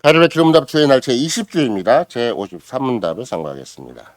가을의 기름답 주의 날 제20주입니다. 제53문답을 상고하겠습니다.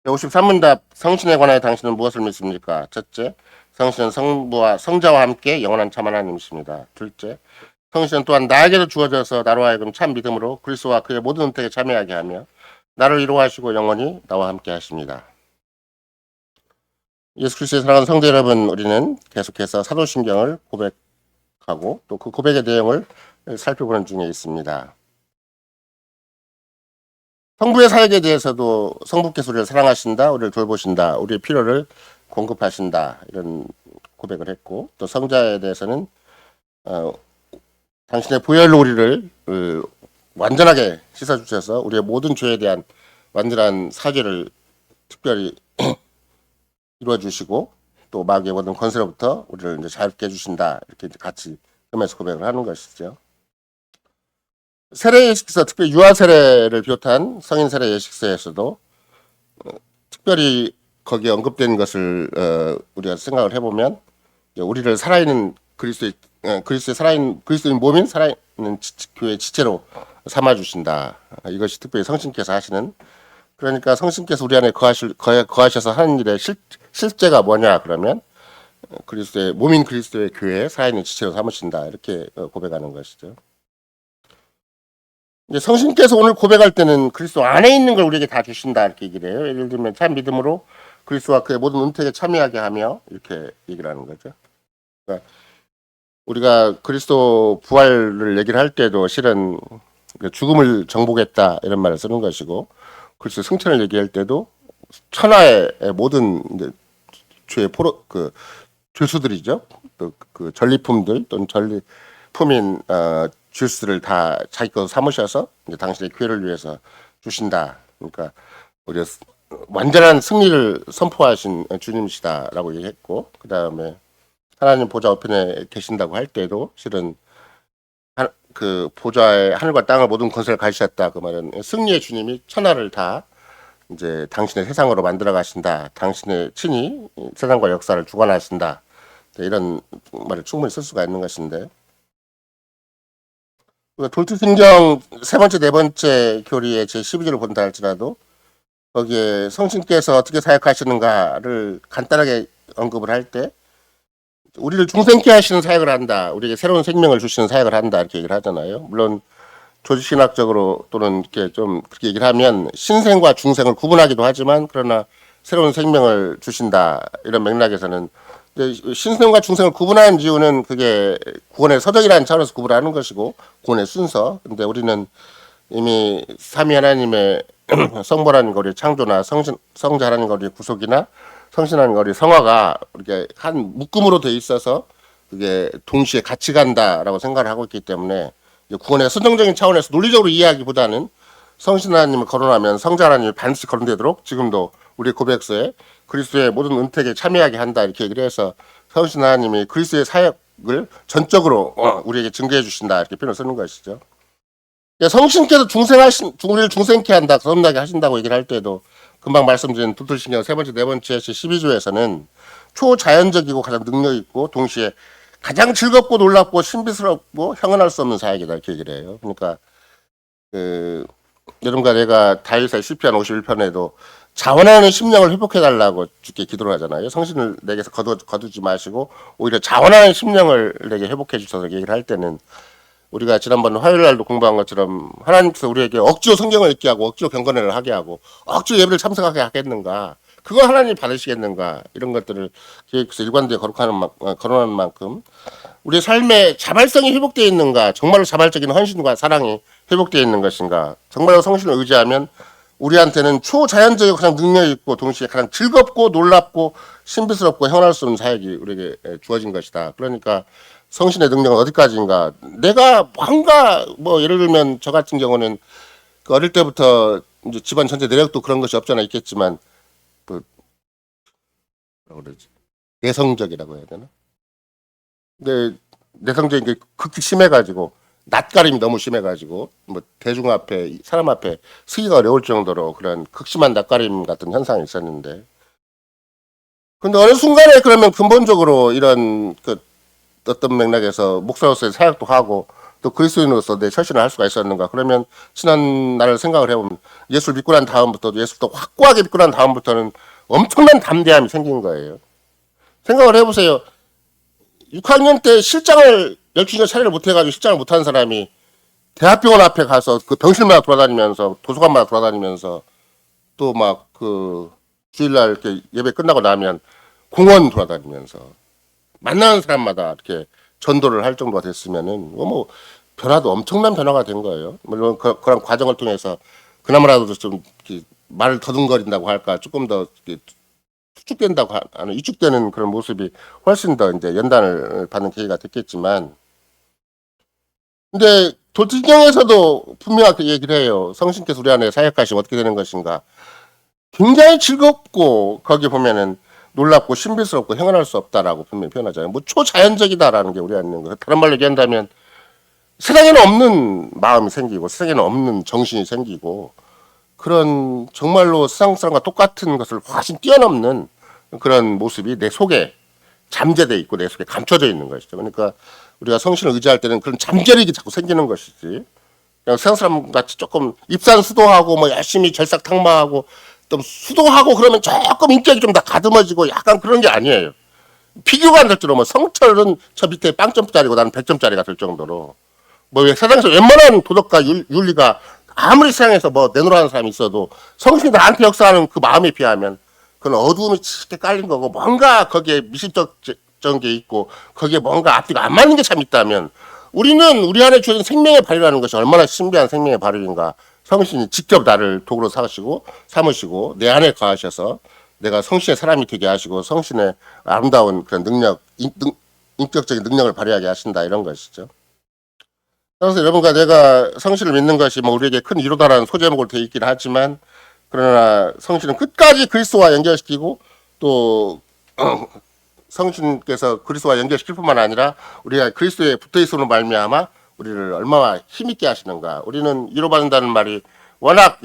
제53문답 성신에 관하여 당신은 무엇을 믿습니까? 첫째, 성신은 성부와 성자와 함께 영원한 참 하나님이십니다. 둘째, 성신은 또한 나에게도 주어져서 나로 하여금 참 믿음으로 그리스도와 그의 모든 은택에 참여하게 하며 나를 이루하시고 영원히 나와 함께 하십니다. 예수 그리스도의 사랑하는 성도 여러분, 우리는 계속해서 사도신경을 고백하고 또 그 고백의 내용을 살펴보는 중에 있습니다. 성부의 사역에 대해서도 성부께서 우리를 사랑하신다, 우리를 돌보신다, 우리의 필요를 공급하신다 이런 고백을 했고, 또 성자에 대해서는 당신의 보혈로 우리를 완전하게 씻어주셔서 우리의 모든 죄에 대한 완전한 사죄를 특별히 이루어주시고 또 마귀의 모든 권세로부터 우리를 이제 자유롭게 해주신다, 이렇게 같이 그러면서 고백을 하는 것이죠. 세례 예식서, 특별히 유아 세례를 비롯한 성인 세례 예식서에서도 특별히 거기에 언급된 것을 우리가 생각을 해보면, 우리를 살아있는 그리스도의 살아있는 그리스도인 몸인 살아있는 교회 지체로 삼아 주신다. 이것이 특별히 성신께서 하시는, 그러니까 성신께서 우리 안에 거하셔서 하는 일의 실제가 뭐냐 그러면 그리스도의 몸인 그리스도의 교회 살아있는 지체로 삼으신다, 이렇게 고백하는 것이죠. 이제 성신께서 오늘 고백할 때는 그리스도 안에 있는 걸 우리에게 다 주신다, 이렇게 얘기를 해요. 예를 들면 참 믿음으로 그리스도와 그의 모든 은택에 참여하게 하며, 이렇게 얘기를 하는 거죠. 그러니까 우리가 그리스도 부활을 얘기를 할 때도 실은 죽음을 정복했다 이런 말을 쓰는 것이고, 그리스도 승천을 얘기할 때도 천하의 모든 죄의 죄수들이죠. 또 그 전리품들 또는 전리품인 주스를 다 자기 것 삼으셔서 이제 당신의 교회를 위해서 주신다. 그러니까 우리가 완전한 승리를 선포하신 주님이시다라고 얘기했고, 그 다음에 하나님 보좌 우편에 계신다고 할 때도 실은 그 보좌의 하늘과 땅을 모든 권세를 가지셨다, 그 말은 승리의 주님이 천하를 다 이제 당신의 세상으로 만들어 가신다, 당신의 친히 세상과 역사를 주관하신다, 이런 말을 충분히 쓸 수가 있는 것인데, 돌투신경 세 번째, 네 번째 교리의 제12조를 본다 할지라도 거기에 성신께서 어떻게 사역하시는가를 간단하게 언급을 할 때, 우리를 중생케 하시는 사역을 한다, 우리에게 새로운 생명을 주시는 사역을 한다, 이렇게 얘기를 하잖아요. 물론 조직신학적으로 또는 이렇게 좀 그렇게 얘기를 하면 신생과 중생을 구분하기도 하지만, 그러나 새로운 생명을 주신다 이런 맥락에서는 신생과 중생을 구분하는 이유는 그게 구원의 서적이라는 차원에서 구분하는 것이고 구원의 순서. 근데 우리는 이미 삼위 하나님의 성부라는 거리 창조나 성자 하나님 거리 구속이나 성신하는 거리 성화가 이렇게 한 묶음으로 돼 있어서 그게 동시에 같이 간다라고 생각을 하고 있기 때문에, 구원의 선정적인 차원에서 논리적으로 이해하기보다는 성신 하나님을 거론하면 성자 하나님이 반드시 거론되도록 지금도 우리 고백서에 그리스도의 모든 은택에 참여하게 한다, 이렇게 얘기를 해서 성신 하나님이 그리스도의 사역을 전적으로 우리에게 증거해 주신다, 이렇게 표현을 쓰는 것이죠. 성신께서 우리를 중생케 한다, 거듭나게 하신다고 얘기를 할 때도 금방 말씀드린 도토신경 세 번째, 네 번째 12조에서는 초자연적이고 가장 능력 있고 동시에 가장 즐겁고 놀랍고 신비스럽고 형언할 수 없는 사역이다, 이렇게 얘기를 해요. 그러니까 여러분과 내가 다윗의 시편 51편에도 자원하는 심령을 회복해달라고 주께 기도를 하잖아요. 성신을 내게서 거두지 마시고 오히려 자원하는 심령을 내게 회복해 주셔서 얘기를 할 때는, 우리가 지난번 화요일 날도 공부한 것처럼 하나님께서 우리에게 억지로 성경을 읽게 하고 억지로 경건회를 하게 하고 억지로 예배를 참석하게 하겠는가, 그거 하나님 받으시겠는가, 이런 것들을 계획해서 일관되게 거론하는 만큼 우리의 삶에 자발성이 회복되어 있는가, 정말로 자발적인 헌신과 사랑이 회복되어 있는 것인가, 정말로 성신을 의지하면 우리한테는 초자연적이고 가장 능력 있고 동시에 가장 즐겁고 놀랍고 신비스럽고 형할 수 없는 사역이 우리에게 주어진 것이다. 그러니까 성신의 능력은 어디까지인가, 내가 뭔가 예를 들면 저 같은 경우는 그 어릴 때부터 이제 집안 전체 내력도 그런 것이 없잖아 있겠지만, 뭐라고 그러지, 내성적이라고 해야 되나, 근데 내성적인 게 극히 심해가지고 낯가림이 너무 심해가지고 뭐 대중 앞에 사람 앞에 서기가 어려울 정도로 그런 극심한 낯가림 같은 현상이 있었는데 근데 어느 순간에 그러면 근본적으로 이런 그 어떤 맥락에서 목사로서의 사역도 하고 또 그리스도인으로서 내 처신을 할 수가 있었는가 그러면 지난 날을 생각을 해보면 예수를 믿고 난 다음부터 예수를 또 확고하게 믿고 난 다음부터는 엄청난 담대함이 생긴 거예요. 생각을 해보세요. 6학년 때 실장을 12시간 차례를 못해가지고 실장을 못한 사람이 대학병원 앞에 가서 그 병실마다 돌아다니면서 도서관마다 돌아다니면서 또 막 그 주일날 이렇게 예배 끝나고 나면 공원 돌아다니면서 만나는 사람마다 이렇게 전도를 할 정도가 됐으면은 뭐 변화도 엄청난 변화가 된 거예요. 물론 그런 과정을 통해서 그나마라도 좀 말을 더듬거린다고 할까 조금 더 수축된다고 하는 위축되는 그런 모습이 훨씬 더 이제 연단을 받는 계기가 됐겠지만 근데 도티경에서도 분명하게 얘기를 해요. 성신께서 우리 안에 사역하시면 어떻게 되는 것인가. 굉장히 즐겁고 거기 보면은 놀랍고 신비스럽고 행할 수 없다라고 분명히 표현하잖아요. 뭐 초자연적이다라는 게 우리 안에 있는 거예요. 다른 말로 얘기한다면 세상에는 없는 마음이 생기고 세상에는 없는 정신이 생기고 그런 정말로 세상 사람과 똑같은 것을 훨씬 뛰어넘는 그런 모습이 내 속에 잠재돼 있고 내 속에 감춰져 있는 것이죠. 그러니까 우리가 성신을 의지할 때는 그런 잠재력이 자꾸 생기는 것이지. 그냥 세상 사람 같이 조금 입산수도하고 뭐 열심히 절삭탕마하고 좀 수도하고 그러면 조금 인격이 좀 더 가듬어지고 약간 그런 게 아니에요. 비교가 안 될 정도로 뭐 성철은 저 밑에 빵점짜리고 나는 100점짜리가 될 정도로 뭐 세상에서 웬만한 도덕과 윤리가 아무리 세상에서 뭐 내놓으라는 사람이 있어도 성신이 나한테 역사하는 그 마음에 비하면 그건 어두움이 짙게 깔린 거고 뭔가 거기에 미심쩍은 게 있고 거기에 뭔가 앞뒤가 안 맞는 게 참 있다면 우리는 우리 안에 주어진 생명의 발효라는 것이 얼마나 신비한 생명의 발효인가. 성신이 직접 나를 도구로 삼으시고 내 안에 거하셔서 내가 성신의 사람이 되게 하시고 성신의 아름다운 그런 능력, 인격적인 능력을 발휘하게 하신다 이런 것이죠. 그래서 여러분과 내가 성신을 믿는 것이 뭐 우리에게 큰 위로다라는 소제목으로 되어 있긴 하지만 그러나 성신은 끝까지 그리스도와 연결시키고 또 성신께서 그리스도와 연결시킬 뿐만 아니라 우리가 그리스도에 붙어있음으로 말미암아 우리를 얼마나 힘있게 하시는가. 우리는 위로받는다는 말이 워낙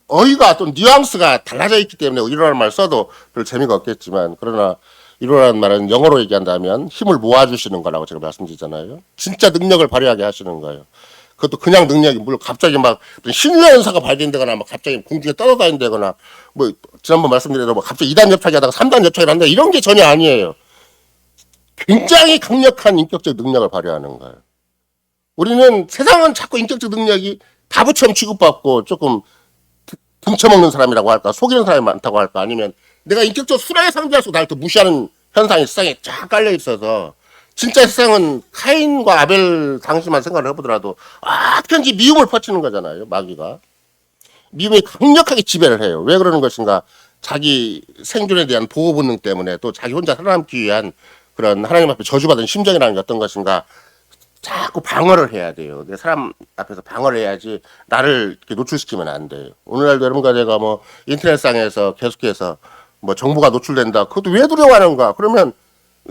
어휘가 또 뉘앙스가 달라져 있기 때문에 위로라는 말 써도 별 재미가 없겠지만 그러나 위로라는 말은 영어로 얘기한다면 힘을 모아주시는 거라고 제가 말씀드리잖아요. 진짜 능력을 발휘하게 하시는 거예요. 그것도 그냥 능력이 물론 갑자기 막 신뢰 연사가 발견되거나 막 갑자기 공중에 떠다닌다거나 뭐 지난번 말씀드린 대로 뭐 갑자기 2단 접착이 하다가 3단 접착을 한다 이런 게 전혀 아니에요. 굉장히 강력한 인격적 능력을 발휘하는 거예요. 우리는 세상은 자꾸 인격적 능력이 바보처럼 취급받고 조금 등쳐먹는 사람이라고 할까 속이는 사람이 많다고 할까 아니면 내가 인격적으로 순하게 상대할수록 나를 더 무시하는 현상이 세상에 쫙 깔려 있어서 진짜 세상은 카인과 아벨 당시만 생각을 해보더라도 편지 미움을 퍼치는 거잖아요. 마귀가 미움이 강력하게 지배를 해요. 왜 그러는 것인가? 자기 생존에 대한 보호 본능 때문에 또 자기 혼자 살아남기 위한 그런 하나님 앞에 저주받은 심정이라는 게 어떤 것인가? 자꾸 방어를 해야 돼요. 내 사람 앞에서 방어를 해야지 나를 이렇게 노출시키면 안 돼요. 오늘날도 여러분과 제가 뭐 인터넷상에서 계속해서 뭐 정보가 노출된다. 그것도 왜 두려워하는가? 그러면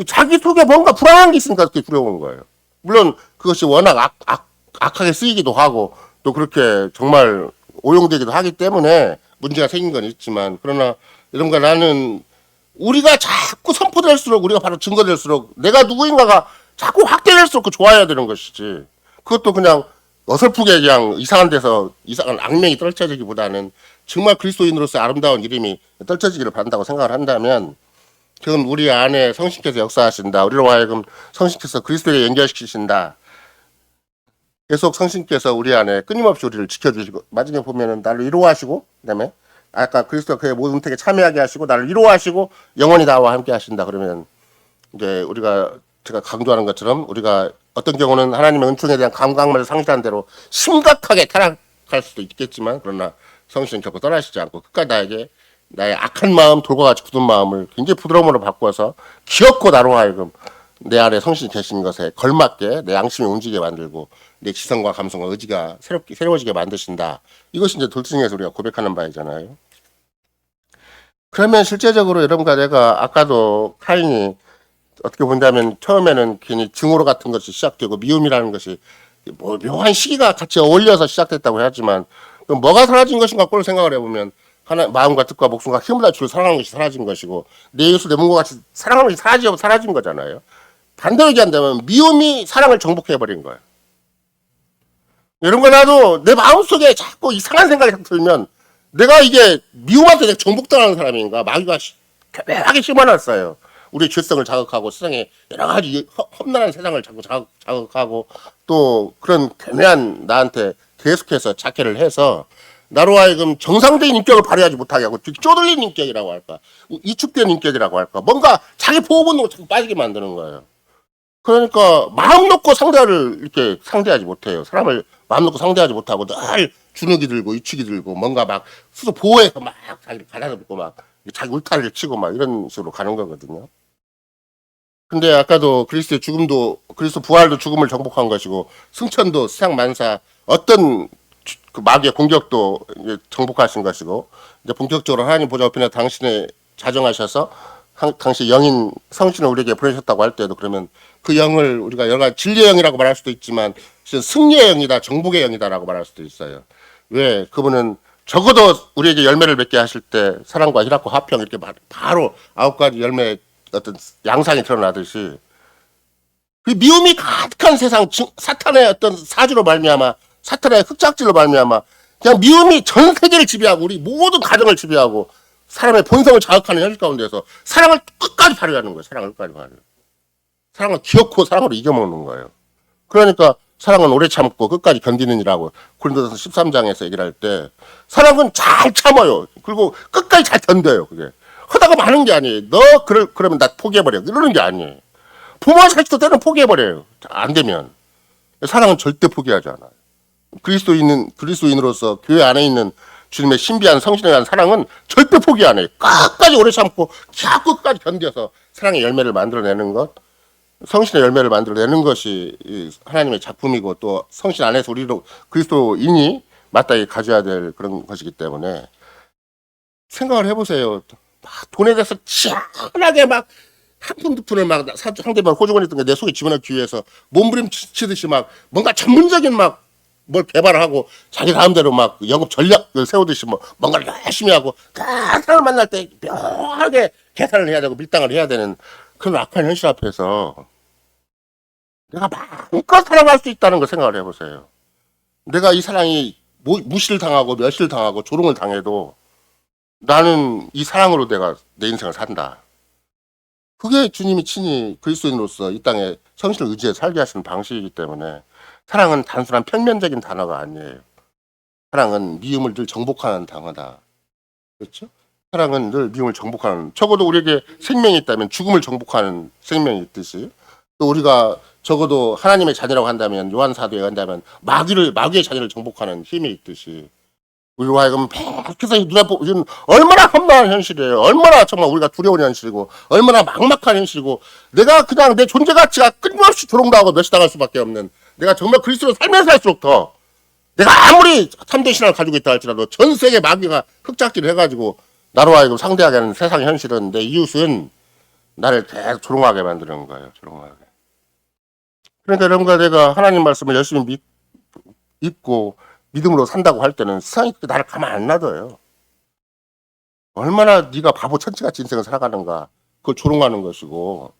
자기 속에 뭔가 불안한 게 있으니까 그렇게 두려운 거예요. 물론 그것이 워낙 악하게 쓰이기도 하고 또 그렇게 정말 오용되기도 하기 때문에 문제가 생긴 건 있지만 그러나 여러분과 나는 우리가 자꾸 선포될수록 우리가 바로 증거될수록 내가 누구인가가 자꾸 확대될수록 그 좋아야 되는 것이지. 그것도 그냥 어설프게 그냥 이상한 데서 이상한 악명이 떨쳐지기보다는 정말 그리스도인으로서 아름다운 이름이 떨쳐지기를 바란다고 생각을 한다면 그건 우리 안에 성신께서 역사하신다. 우리로 하여금 성신께서 그리스도에 연결시키신다. 계속 성신께서 우리 안에 끊임없이 우리를 지켜주시고 마지막에 보면은 나를 위로하시고 그다음에 아까 그리스도가 그의 모든 택에 참여하게 하시고 나를 위로하시고 영원히 나와 함께 하신다. 그러면 이제 우리가 제가 강조하는 것처럼 우리가 어떤 경우는 하나님의 은총에 대한 감각을 상실한 대로 심각하게 타락할 수도 있겠지만 그러나 성신은 결코 떠나시지 않고 끝까지 나에게 나의 악한 마음, 돌과 같이 굳은 마음을 굉장히 부드러움으로 바꿔서 귀엽고 나로 하여금 내 안에 성신이 계신 것에 걸맞게 내 양심이 움직이게 만들고 내 지성과 감성과 의지가 새로워지게 만드신다. 이것이 이제 돌증에서 우리가 고백하는 바이잖아요. 그러면 실제적으로 여러분과 내가 아까도 카인이 어떻게 본다면 처음에는 괜히 증오로 같은 것이 시작되고 미움이라는 것이 뭐 묘한 시기가 같이 어울려서 시작됐다고 하지만 그럼 뭐가 사라진 것인가 그걸 생각을 해보면 하나 마음과 뜻과 목숨과 힘을 다 주로 사랑하는 것이 사라진 것이고 내 이웃을 내 몸과 같이 사랑하는 것이 사라진 거잖아요. 반대로 얘기한다면 미움이 사랑을 정복해버린 거예요. 이런 거 나도 내 마음속에 자꾸 이상한 생각이 들면 내가 이게 미움한테 내가 정복당하는 사람인가 마귀가 교묘하게 심어놨어요. 우리의 죄성을 자극하고 세상에 여러 가지 험난한 세상을 자꾸 자극하고 또 그런 교묘한 나한테 계속해서 작해를 해서 나로 하여금 정상적인 인격을 발휘하지 못하게 하고 쪼들린 인격이라고 할까 이축된 인격이라고 할까 뭔가 자기 보호 본능을 자꾸 빠지게 만드는 거예요. 그러니까 마음 놓고 상대를 이렇게 상대하지 못해요. 사람을 마음 놓고 상대하지 못하고 늘 주눅이 들고 위축이 들고 뭔가 막 스스로 보호해서 막 자기를 가다듬고 막 자기 울타리를 치고 막 이런 식으로 가는 거거든요. 근데 아까도 그리스도의 죽음도 그리스도 부활도 죽음을 정복한 것이고 승천도 세상 만사 어떤 그 마귀의 공격도 이제 정복하신 것이고 이제 본격적으로 하나님 보좌 앞에 당신의 자정하셔서 당시 영인 성신을 우리에게 보내셨다고 할 때도 그러면 그 영을 우리가 여러 가지 진리의 영이라고 말할 수도 있지만 승리의 영이다 정복의 영이다라고 말할 수도 있어요. 왜 그분은 적어도 우리에게 열매를 맺게 하실 때 사랑과 희락과 화평 이렇게 바로 9가지 열매 어떤 양상이 드러나듯이 그 미움이 가득한 세상 사탄의 어떤 사주로 말미암아 사탄의 흑작질로 말미암아 그냥 미움이 전 세계를 지배하고 우리 모든 가정을 지배하고 사람의 본성을 자극하는 현실 가운데서 사랑을 끝까지 발휘하는 거예요. 사랑을 끝까지 발휘하는. 사랑을 기어코 사랑으로 이겨먹는 거예요. 그러니까 사랑은 오래 참고 끝까지 견디는이라고 고린도전서 13장에서 얘기를 할 때 사랑은 잘 참아요. 그리고 끝까지 잘 견뎌요. 그게 하다가 마는 게 아니에요. 그러면 나 포기해버려. 이러는 게 아니에요. 부모의 자식도 때는 포기해버려요. 안 되면 사랑은 절대 포기하지 않아요. 그리스도인으로서 교회 안에 있는 주님의 신비한 성신에 대한 사랑은 절대 포기 안 해요. 끝까지 오래 참고 끝까지 견뎌서 사랑의 열매를 만들어내는 것, 성신의 열매를 만들어내는 것이 하나님의 작품이고 또 성신 안에서 우리로 그리스도인이 마땅히 가져야 될 그런 것이기 때문에 생각을 해보세요. 돈에 대해서 치열하게 막 한 푼 두 푼을 막 상대방 호주머니 있던 게 내 속에 집어넣기 위해서 몸부림치듯이 막 뭔가 전문적인 막 뭘 개발하고 자기 마음대로 막 영업 전략을 세우듯이 뭐 뭔가를 열심히 하고 다 사람을 만날 때 묘하게 계산을 해야 되고 밀당을 해야 되는 그런 악한 현실 앞에서 내가 마음껏 사랑할 수 있다는 걸 생각을 해보세요. 내가 이 사랑이 무시를 당하고 멸시를 당하고 조롱을 당해도 나는 이 사랑으로 내가 내 인생을 산다. 그게 주님이 친히 그리스도인으로서 이 땅에 성신을 의지해 살게 하시는 방식이기 때문에 사랑은 단순한 평면적인 단어가 아니에요. 사랑은 미움을 늘 정복하는 단어다. 그렇죠? 사랑은 늘 미움을 정복하는, 적어도 우리에게 생명이 있다면 죽음을 정복하는 생명이 있듯이 또 우리가 적어도 하나님의 자녀라고 한다면 요한 사도에 간다면 마귀의 자녀를 정복하는 힘이 있듯이 우리로 하여금 계속해서 눈에 보이는 얼마나 험난한 현실이에요. 얼마나 정말 우리가 두려운 현실이고 얼마나 막막한 현실이고 내가 그냥 내 존재 가치가 끊임없이 조롱당하고 멸시당할 수밖에 없는 내가 정말 그리스도로 살면서 할수록 더 내가 아무리 참된 신앙을 가지고 있다 할지라도 전 세계 마귀가 흑작질을 해가지고 나로 하여금 상대하게 하는 세상 현실은 내 이웃은 나를 계속 조롱하게 만드는 거예요. 조롱하게. 그러니까 여러분과 내가 하나님 말씀을 열심히 믿고 믿음으로 산다고 할 때는 세상이 나를 가만 안 놔둬요. 얼마나 네가 바보 천치같이 인생을 살아가는가 그걸 조롱하는 것이고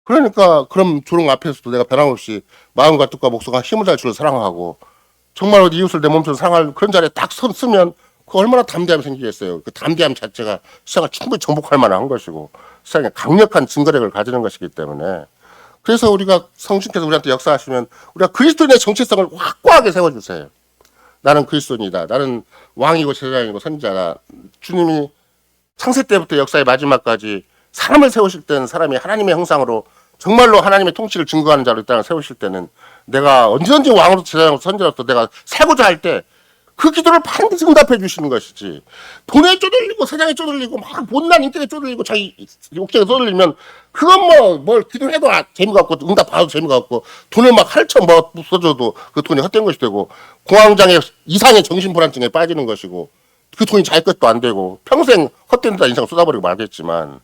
그러니까 그럼 조롱 앞에서도 내가 변함없이 마음과 뜻과 목숨과 힘을 다해 주를 사랑하고 정말로 이웃을 내 몸처럼 사랑할 그런 자리에 딱 서면 그 얼마나 담대함이 생기겠어요. 그 담대함 자체가 세상을 충분히 정복할 만한 것이고 세상에 강력한 증거력을 가지는 것이기 때문에 그래서 우리가 성신께서 우리한테 역사하시면 우리가 그리스도인의 정체성을 확고하게 세워주세요. 나는 그리스도인이다. 나는 왕이고 제사장이고 선지자다. 주님이 창세 때부터 역사의 마지막까지 사람을 세우실 때는 사람이 하나님의 형상으로 정말로 하나님의 통치를 증거하는 자로 이 땅을 세우실 때는 내가 언제든지 왕으로 제사장으로 선지자로서 내가 살고자 할 때 그 기도를 반드시 응답해 주시는 것이지 돈에 쪼들리고 세상에 쪼들리고 막 못난 인격에 쪼들리고 자기 욕심에 쪼들리면 그건 뭘 기도를 해도 재미가 없고 응답 받아도 재미가 없고 돈을 막 할쳐 써줘도 그 돈이 헛된 것이 되고 공황장애 이상의 정신불안증에 빠지는 것이고 그 돈이 자기 것도 안 되고 평생 헛된 데다 인생 쏟아버리고 말겠지만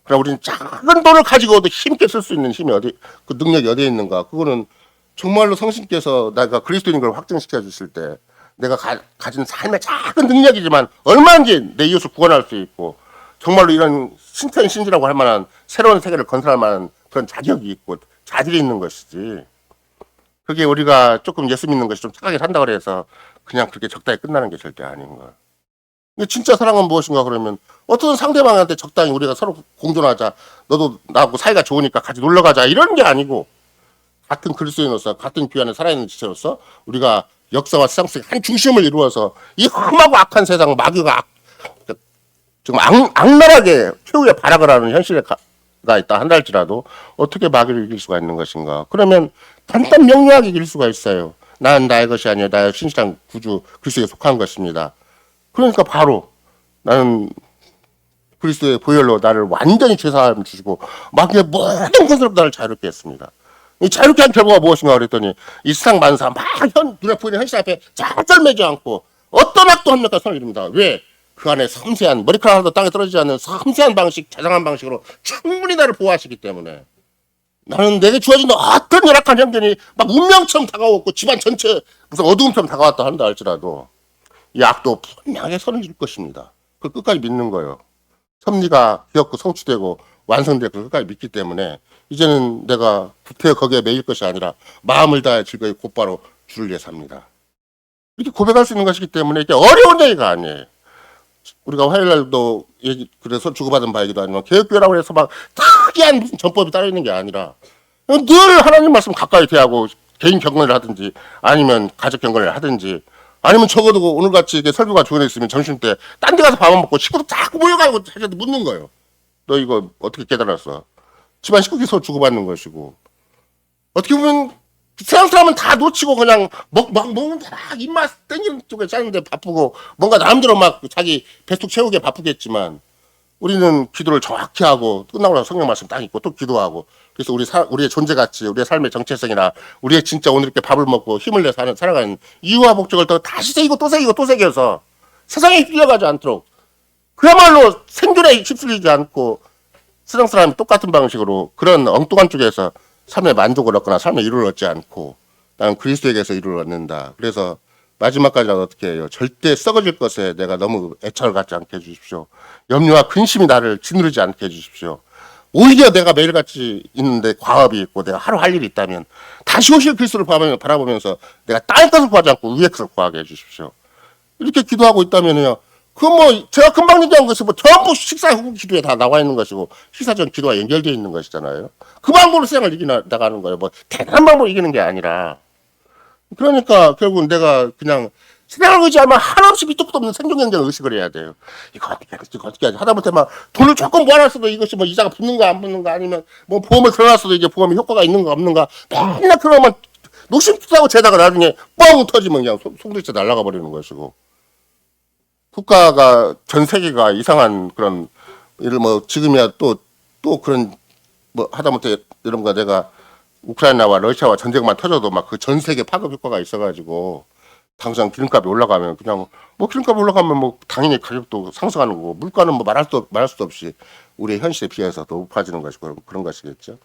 그러나 우리는 작은 돈을 가지고도 힘있게 쓸 수 있는 힘이 그 능력이 어디에 있는가? 그거는 정말로 성신께서 내가 그리스도인 걸 확증시켜 주실 때 내가 가진 삶의 작은 능력이지만 얼마든지 내 이웃을 구원할 수 있고 정말로 이런 신천신지라고 할 만한 새로운 세계를 건설할 만한 그런 자격이 있고 자질이 있는 것이지. 그게 우리가 조금 예수 믿는 것이 좀 착하게 산다고 그래서 그냥 그렇게 적당히 끝나는 게 절대 아닌 거야. 근데 진짜 사랑은 무엇인가 그러면 어떤 상대방한테 적당히 우리가 서로 공존하자. 너도 나하고 사이가 좋으니까 같이 놀러 가자. 이런 게 아니고 같은 그리스도인으로서 같은 교회 안에 살아있는 지체로서 우리가 역사와 세상 속의 한 중심을 이루어서 이 험하고 악한 세상 마귀가 지금 악랄하게 최후의 발악을 하는 현실에 가 있다 한다 할지라도 어떻게 마귀를 이길 수가 있는 것인가. 그러면 단단 명료하게 이길 수가 있어요. 난 나의 것이 아니라 나의 신실한 구주 그리스도에 속한 것입니다. 그러니까 바로 나는 그리스도의 보혈로 나를 완전히 죄사함 주시고 마귀의 모든 것으로부터 나를 자유롭게 했습니다. 이 자유롭게 한 결과가 무엇인가 그랬더니 이 세상 만사 막 눈에 보이는 현실 앞에 짤짤매지 않고 어떤 악도 합력과 선을 이룹니다. 왜? 그 안에 섬세한 머리카락 하나도 땅에 떨어지지 않는 섬세한 방식, 자상한 방식으로 충분히 나를 보호하시기 때문에 나는 내게 주어진 어떤 열악한 형편이 막 운명처럼 다가왔고 집안 전체 무슨 어두움처럼 다가왔다 한다 할지라도 이 악도 분명하게 선을 줄 것입니다. 그걸 끝까지 믿는 거예요. 섭리가 되었고 성취되고 완성되고 끝까지 믿기 때문에 이제는 내가 구태여 거기에 매일 것이 아니라 마음을 다해 즐거이 곧바로 주를 위해 삽니다. 이렇게 고백할 수 있는 것이기 때문에 이게 어려운 얘기가 아니에요. 우리가 화요일날도 그래서 주고받은 바이기도 아니면 개혁교회라고 해서 막 특이한 무슨 전법이 따로 있는 게 아니라 늘 하나님 말씀 가까이 대하고 개인 경건을 하든지 아니면 가족 경건을 하든지 아니면 적어도 오늘같이 이렇게 설교가 주어져 있으면 점심 때 딴 데 가서 밥을 먹고 식구들 자꾸 모여가지고 자기한테 묻는 거예요. 너 이거 어떻게 깨달았어? 집안 식구끼리 서로 주고받는 것이고 어떻게 보면 세상 사람은 다 놓치고 그냥 먹으면 막 입맛 땡기는 쪽에 짜는데 바쁘고 뭔가 나름대로 막 자기 배속 채우기에 바쁘겠지만 우리는 기도를 정확히 하고 끝나고 나서 성경 말씀 딱 읽고 또 기도하고 그래서 우리의 존재 가치, 우리의 삶의 정체성이나 우리의 진짜 오늘 이렇게 밥을 먹고 힘을 내 살아가는 이유와 목적을 더 다시 새기고 또 새기고 또 새겨서 세상에 휘둘려가지 않도록 그야말로 생존에 휩쓸리지 않고 세상 사람이 똑같은 방식으로 그런 엉뚱한 쪽에서 삶의 만족을 얻거나 삶의 이루를 얻지 않고 나는 그리스도에게서 이루를 얻는다. 그래서 마지막까지라도 어떻게 해요? 절대 썩어질 것에 내가 너무 애착을 갖지 않게 해주십시오. 염려와 근심이 나를 짓누르지 않게 해주십시오. 오히려 내가 매일같이 있는데 과업이 있고 내가 하루 할 일이 있다면 다시 오실 그리스도를 바라보면서 내가 땅의 것을 구하지 않고 위의 것을 구하게 해주십시오. 이렇게 기도하고 있다면요. 그건 뭐 제가 금방 얘기한 것이 뭐 전부 식사 후 기도에 다 나와 있는 것이고 식사 전 기도와 연결되어 있는 것이잖아요. 그 방법으로 세상을 이겨나가는 거예요. 뭐 대단한 방법으로 이기는 게 아니라. 그러니까 결국은 내가 그냥 세상을 의지하면 한없이 밑도 끝도 없는 생존경쟁 의식을 해야 돼요. 이거 어떻게 하지? 하다못해 막 돈을 조금 모아놨어도 이것이 뭐 이자가 붙는가 안 붙는가 아니면 뭐 보험을 들어놨어도 이게 보험이 효과가 있는가 없는가 맨날 그러면 녹심투사하고 재다가 나중에 뻥 터지면 그냥 송두리째 날아가 버리는 것이고 국가가 전 세계가 이상한 그런 예를 뭐 지금이야 또 그런 뭐 하다못해 이런 거 내가 우크라이나와 러시아와 전쟁만 터져도 막 그 전 세계 파급 효과가 있어가지고 당장 기름값이 올라가면 그냥 뭐 기름값이 올라가면 뭐 당연히 가격도 상승하는 거고 물가는 뭐 말할 수도 없이 우리의 현실에 비해서 더 높아지는 것이고 그런 것이겠죠.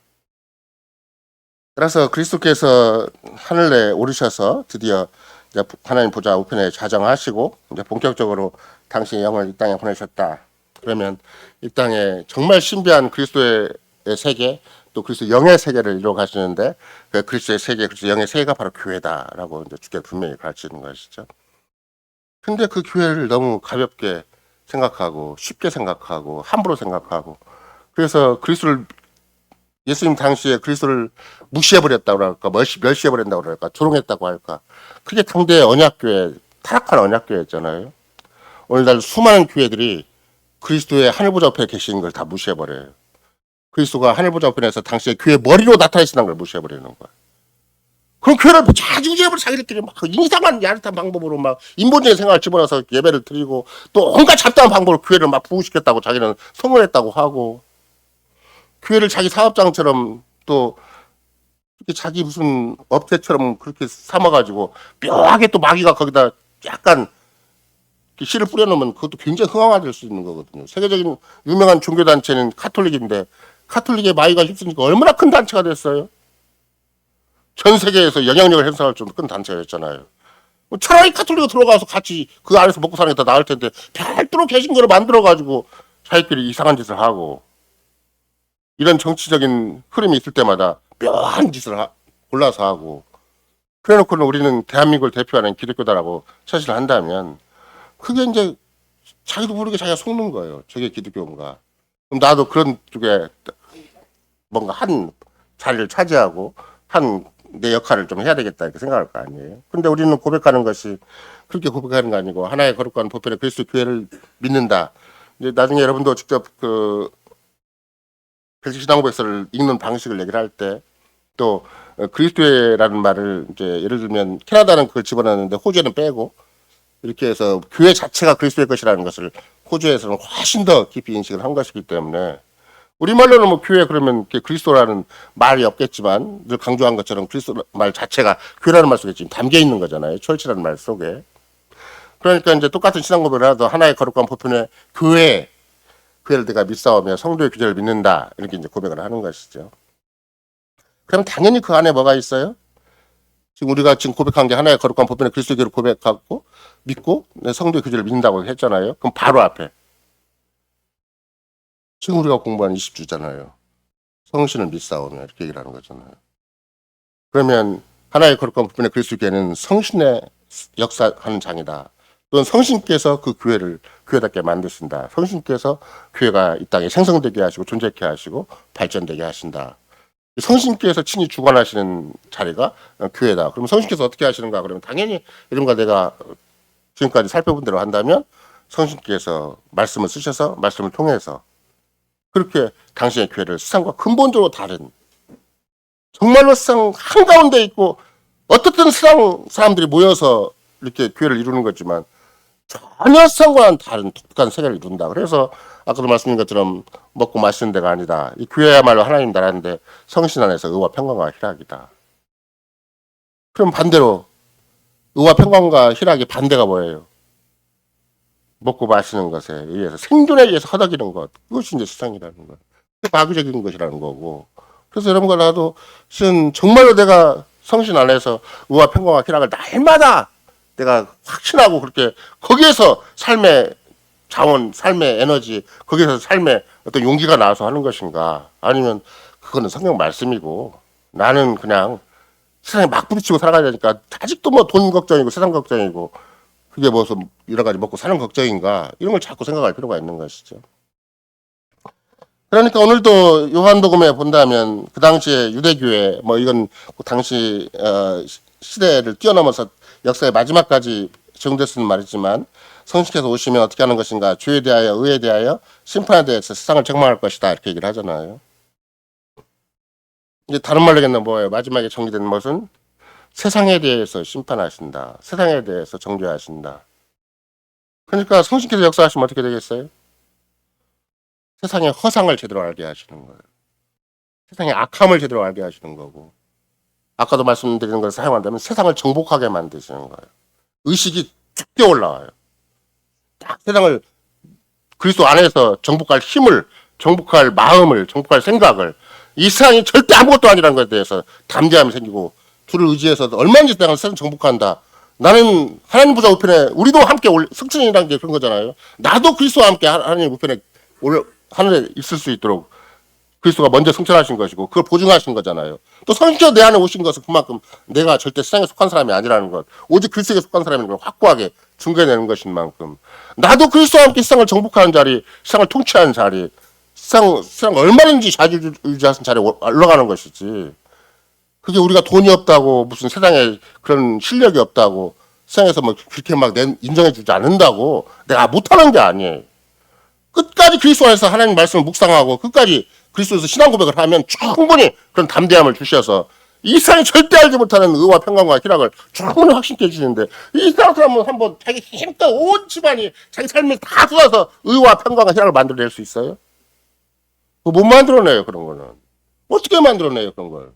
따라서 그리스도께서 하늘에 오르셔서 드디어 이제 하나님 보좌 우편에 좌정하시고 이제 본격적으로 당신의 영을 이 땅에 보내셨다. 그러면 이 땅에 정말 신비한 그리스도의 세계 또 그리스도 영의 세계를 이루어 가시는데 그 그리스도의 세계, 그리스도 영의 세계가 바로 교회다라고 이제 주께 분명히 가르치는 것이죠. 근데 그 교회를 너무 가볍게 생각하고 쉽게 생각하고 함부로 생각하고 그래서 그리스도를 예수님 당시에 그리스도를 무시해버렸다고 할까 멸시해버린다고 할까 조롱했다고 할까 그게 당대의 언약교회 타락한 언약교회였잖아요. 오늘날 수많은 교회들이 그리스도의 하늘보좌 옆에 계시는 걸 다 무시해버려요. 그리스도가 하늘보좌 우편에서 당시에 교회 머리로 나타나시는 걸 무시해버리는 거야. 그럼 교회를 자주지으로 자기들끼리 막 이상한 야릇한 방법으로 막 인본주의 생활을 집어넣어서 예배를 드리고 또 온갖 잡다한 방법으로 교회를 막 부흥시켰다고 자기는 성공했다고 하고 교회를 자기 사업장처럼 또 자기 무슨 업체처럼 그렇게 삼아가지고 묘하게 또 마귀가 거기다 약간 씨를 뿌려놓으면 그것도 굉장히 흥황화될 수 있는 거거든요. 세계적인 유명한 종교단체는 카톨릭인데 카톨릭의 마이가 휩쓰니까 얼마나 큰 단체가 됐어요. 전 세계에서 영향력을 행사할 정도 큰 단체가 됐잖아요. 차라리 카톨릭으로 들어가서 같이 그 안에서 먹고 사는 게 더 나을 텐데 별도로 개신교를 만들어가지고 자기끼리 이상한 짓을 하고 이런 정치적인 흐름이 있을 때마다 묘한 짓을 골라서 하고 그래놓고는 우리는 대한민국을 대표하는 기독교다라고 처신을 한다면 그게 이제 자기도 모르게 자기가 속는 거예요. 저게 기독교인가. 그럼 나도 그런 쪽에 뭔가 한 자리를 차지하고 한 내 역할을 좀 해야 되겠다 이렇게 생각할 거 아니에요. 근데 우리는 고백하는 것이 그렇게 고백하는 거 아니고 하나의 거룩한 보편의 그리스도 교회를 믿는다. 이제 나중에 여러분도 직접 그 벨시신앙고백서를 읽는 방식을 얘기를 할 때 또 그리스도회라는 말을 이제 예를 들면 캐나다는 그걸 집어넣는데 호주에는 빼고 이렇게 해서 교회 자체가 그리스도의 것이라는 것을 호주에서는 훨씬 더 깊이 인식을 한 것이기 때문에 우리말로는 뭐 교회 그러면 그리스도라는 말이 없겠지만 늘 강조한 것처럼 그리스도 말 자체가 교회라는 말 속에 지금 담겨 있는 거잖아요. 철치라는 말 속에. 그러니까 이제 똑같은 신앙 고백을 하도 하나의 거룩한 보편의 교회를 내가 믿사오며 성도의 규제를 믿는다 이렇게 이제 고백을 하는 것이죠. 그럼 당연히 그 안에 뭐가 있어요? 지금 우리가 지금 고백한 게 하나의 거룩한 보편의 그리스도 교회를 고백하고 믿고 성도의 규제를 믿는다고 했잖아요. 그럼 바로 앞에 지금 우리가 공부한 20주잖아요. 성신을 믿사오며 이렇게 얘기를 하는 거잖아요. 그러면 하나의 거룩한 부분의 그리스도 교회는 성신의 역사하는 장이다. 또는 성신께서 그 교회를 교회답게 만드신다. 성신께서 교회가 이 땅에 생성되게 하시고 존재케 하시고 발전되게 하신다. 성신께서 친히 주관하시는 자리가 교회다. 그럼 성신께서 어떻게 하시는가? 그러면 당연히 이런가 내가 지금까지 살펴본 대로 한다면 성신께서 말씀을 쓰셔서 말씀을 통해서 그렇게 당신의 교회를 세상과 근본적으로 다른 정말로 세상 한가운데 있고 어떻든 세상 사람들이 모여서 이렇게 교회를 이루는 거지만 전혀 세상과는 다른 독특한 세계를 이룬다. 그래서 아까도 말씀드린 것처럼 먹고 마시는 데가 아니다. 이 교회야말로 하나님 나라인데 성신 안에서 의와 평강과 희락이다. 그럼 반대로 의와 평강과 희락의 반대가 뭐예요? 먹고 마시는 것에 의해서 생존에 의해서 허덕이는 것 그것이 이제 세상이라는 것 마귀적인 것이라는 거고 그래서 여러분과 나도 정말로 내가 성신 안에서 의와 평강과 희락을 날마다 내가 확신하고 그렇게 거기에서 삶의 자원, 삶의 에너지 거기에서 삶의 어떤 용기가 나와서 하는 것인가 아니면 그거는 성경 말씀이고 나는 그냥 세상에 막 부딪히고 살아가야 되니까 아직도 뭐 돈 걱정이고 세상 걱정이고 그게 무슨 여러 가지 먹고 사는 걱정인가 이런 걸 자꾸 생각할 필요가 있는 것이죠. 그러니까 오늘도 요한복음에 본다면 그 당시에 유대교회 뭐 이건 그 당시 시대를 뛰어넘어서 역사의 마지막까지 적용됐으면 말이지만 성신께서 오시면 어떻게 하는 것인가 죄에 대하여 의에 대하여 심판에 대해서 세상을 책망할 것이다 이렇게 얘기를 하잖아요. 이제 다른 말로 얘기하면 뭐예요? 마지막에 정리되는 것은 세상에 대해서 심판하신다. 세상에 대해서 정죄하신다. 그러니까 성신께서 역사하시면 어떻게 되겠어요? 세상의 허상을 제대로 알게 하시는 거예요. 세상의 악함을 제대로 알게 하시는 거고 아까도 말씀드리는 걸 사용한다면 세상을 정복하게 만드시는 거예요. 의식이 쭉 뛰어 올라와요. 딱 세상을 그리스도 안에서 정복할 힘을 정복할 마음을 정복할 생각을 이 세상이 절대 아무것도 아니라는 것에 대해서 담대함이 생기고 주를 의지해서 얼마든지 세상을 정복한다. 나는 하나님 보좌 우편에 우리도 함께 승천이라는 게 그런 거잖아요. 나도 그리스도와 함께 하나님 우편에 하늘에 있을 수 있도록 그리스도가 먼저 승천하신 것이고 그걸 보증하신 거잖아요. 또 성신께서 내 안에 오신 것은 그만큼 내가 절대 세상에 속한 사람이 아니라는 것 오직 그리스도에 속한 사람인 걸 확고하게 증거해내는 것인 만큼 나도 그리스도와 함께 세상을 정복하는 자리 세상을 통치하는 자리 세상 얼마든지 자주유지하는 자리에 올라가는 것이지 그게 우리가 돈이 없다고 무슨 세상에 그런 실력이 없다고 세상에서 뭐 그렇게 막 인정해주지 않는다고 내가 못하는 게 아니에요. 끝까지 그리스도 안에서 하나님 말씀을 묵상하고 끝까지 그리스도에서 신앙 고백을 하면 충분히 그런 담대함을 주셔서 이 세상이 절대 알지 못하는 의와 평강과 희락을 충분히 확신케 해주시는데 이 사람은 한번 자기 힘껏 온 집안이 자기 삶을 다 쏟아서 의와 평강과 희락을 만들어낼 수 있어요? 못 만들어내요 그런 거는. 어떻게 만들어내요 그런 걸.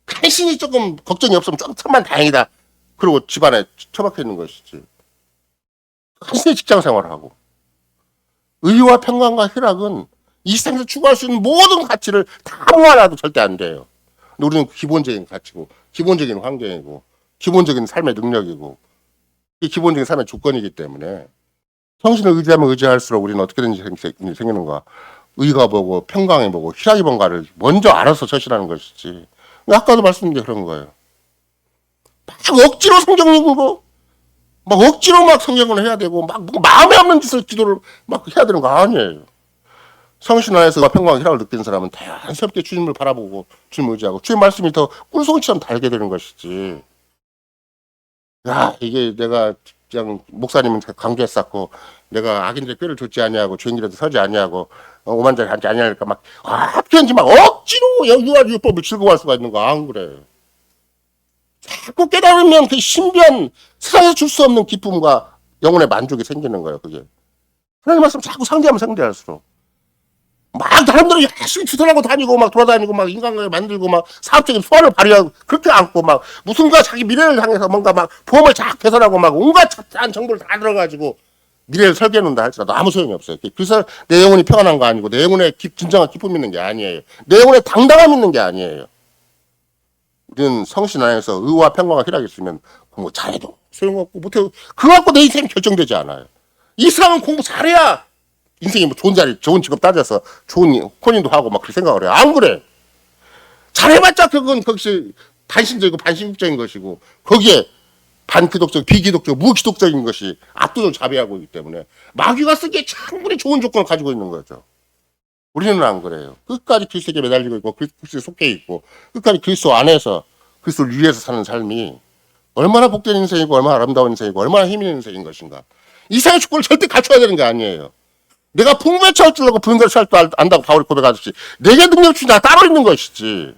간신히 조금 걱정이 없으면 조금만 다행이다. 그리고 집안에 처박혀 있는 것이지. 간신히 직장 생활을 하고, 의와 평강과 희락은 이 세상에서 추구할 수 있는 모든 가치를 다 모아놔도 절대 안 돼요. 근데 우리는 기본적인 가치고, 기본적인 환경이고, 기본적인 삶의 능력이고, 이 기본적인 삶의 조건이기 때문에 성신을 의지하면 의지할수록 우리는 어떻게든지 생기는가, 의가 뭐고 평강이 뭐고 희락이 뭔가를 먼저 알아서 절실하는 것이지. 아까도 말씀드린 그런 거예요. 막 억지로 성경 읽고 막 억지로 막 성경을 해야 되고 막 마음에 없는 짓을 기도를 막 해야 되는 거 아니에요. 성신 안에서 평강 희락을 느끼는 사람은 자연스럽게 주님을 바라보고 주님을 의지하고 주의 말씀이 더 꿀송이처럼 달게 되는 것이지. 야, 이게 내가 그냥 목사님은 강조했었고 내가 악인들의 꾀를 좇지 아니하고 죄인들에도 서지 아니하고 오만자를 하지 아니할까 막 어떻게든지 막 억지로 유아 율법을 즐거워할 수가 있는 거 안 그래. 자꾸 깨달으면 그 신비한 세상에서 줄 수 없는 기쁨과 영혼의 만족이 생기는 거예요. 그게 하나님 말씀 자꾸 상대하면 상대할수록 막 사람들은 열심히 주선하고 다니고 막 돌아다니고 막 인간관계 만들고 막 사업적인 소원을 발휘하고 그렇게 않고 막 무슨가 자기 미래를 향해서 뭔가 막 보험을 쫙 개선하고 막 온갖 잡다한 정보를 다 들어가지고 미래를 설계해 놓는다 할지라도 아무 소용이 없어요. 그래서 내 영혼이 평안한 거 아니고 내 영혼에 진정한 기쁨이 있는 게 아니에요. 내 영혼에 당당함이 있는 게 아니에요. 우리는 성신 안에서 의와 평강과 희락이 있으면 공부 잘해도 소용없고 못해도 그거 갖고 내 인생이 결정되지 않아요. 이 사람은 공부 잘해야 인생이 뭐 좋은 자리, 좋은 직업 따져서 좋은 혼인도 하고 막 그렇게 생각을 해요. 안 그래. 잘해봤자 그건 거기서 반신적이고 반신국적인 것이고 거기에 반기독적, 비기독적, 무기독적인 것이 압도적으로 자배하고 있기 때문에 마귀가 쓰기에 충분히 좋은 조건을 가지고 있는 거죠. 우리는 안 그래요. 끝까지 그리스도에게 매달리고 있고 그리스도에 속해 있고 끝까지 그리스도 안에서 그리스도를 위해서 사는 삶이 얼마나 복된 인생이고 얼마나 아름다운 인생이고 얼마나 힘 있는 인생인 것인가. 이상의 조건을 절대 갖춰야 되는 게 아니에요. 내가 풍부에 처할 줄 알고 부인대로 처할 줄 안다고 바울이 고백하듯이 내게 능력 주나 따로 있는 것이지.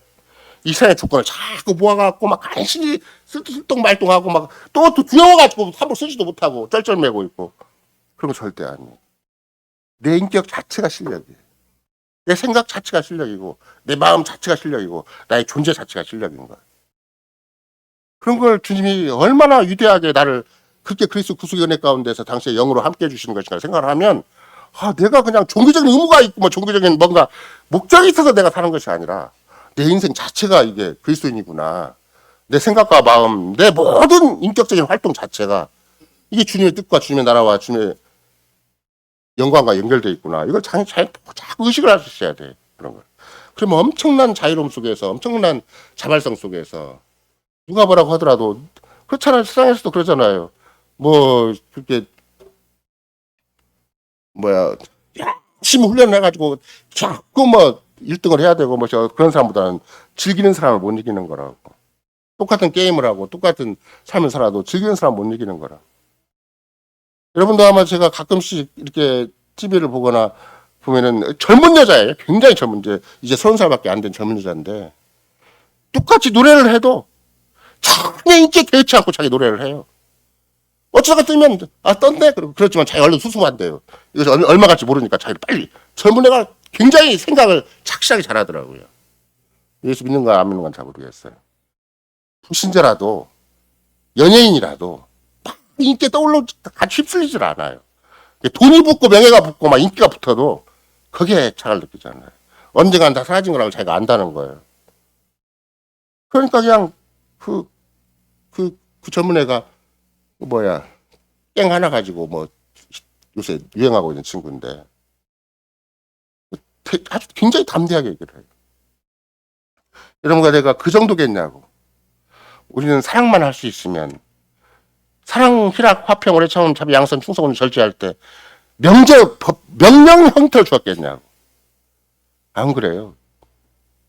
이상의 조건을 자꾸 모아갖고 막 간신히 슬똥말똥하고 막 또 두려워가지고 함부로 쓰지도 못하고 쩔쩔매고 있고 그런 거 절대 아니에요. 내 인격 자체가 실력이에요. 내 생각 자체가 실력이고 내 마음 자체가 실력이고 나의 존재 자체가 실력인 거예요. 그런 걸 주님이 얼마나 위대하게 나를 그렇게 그리스도 구속의 은혜 가운데서 당시에 영으로 함께 해주시는 것인가 생각을 하면 내가 그냥 종교적인 의무가 있고 뭐 종교적인 뭔가 목적이 있어서 내가 사는 것이 아니라 내 인생 자체가 이게 그리스도인이구나. 내 생각과 마음, 내 모든 인격적인 활동 자체가 이게 주님의 뜻과 주님의 나라와 주님의 영광과 연결되어 있구나. 이걸 자꾸 의식을 할 수 있어야 돼. 그런 걸. 그러면 엄청난 자유로움 속에서 엄청난 자발성 속에서 누가 뭐라고 하더라도 그렇잖아요. 세상에서도 그러잖아요. 뭐 그렇게 열심히 훈련을 해가지고 자꾸 뭐 1등을 해야 되고 뭐 그런 사람보다는 즐기는 사람을 못 이기는 거라고. 똑같은 게임을 하고 똑같은 삶을 살아도 즐기는 사람 못 이기는 거라. 여러분도 아마 제가 가끔씩 이렇게 TV를 보거나 보면은 젊은 여자예요. 굉장히 젊은 이제 30살밖에 안 된 젊은 여자인데 똑같이 노래를 해도 전혀 인기에 개의치 않고 자기 노래를 해요. 어쩌다가 뜨면 떴네. 그렇지만 자기 얼른 수습한대요. 이거 얼마 갈지 모르니까 자기를 빨리. 젊은 애가 굉장히 생각을 착실하게 잘하더라고요. 예수 믿는 건 안 믿는 건 잘 모르겠어요. 불신자라도 연예인이라도 막 인기에 떠올라 같이 휩쓸리질 않아요. 돈이 붙고 명예가 붙고 막 인기가 붙어도 거기에 차를 느끼잖아요. 언젠간 다 사라진 거라고 자기가 안다는 거예요. 그러니까 그냥 그 젊은 애가 깽 하나 가지고 뭐 요새 유행하고 있는 친구인데 아주 굉장히 담대하게 얘기를 해요. 여러분과 내가 그 정도겠냐고. 우리는 사랑만 할 수 있으면 사랑, 희락, 화평, 오래참, 자비, 양선, 충성을 절제할 때 명령 형태를 주었겠냐고. 안 그래요.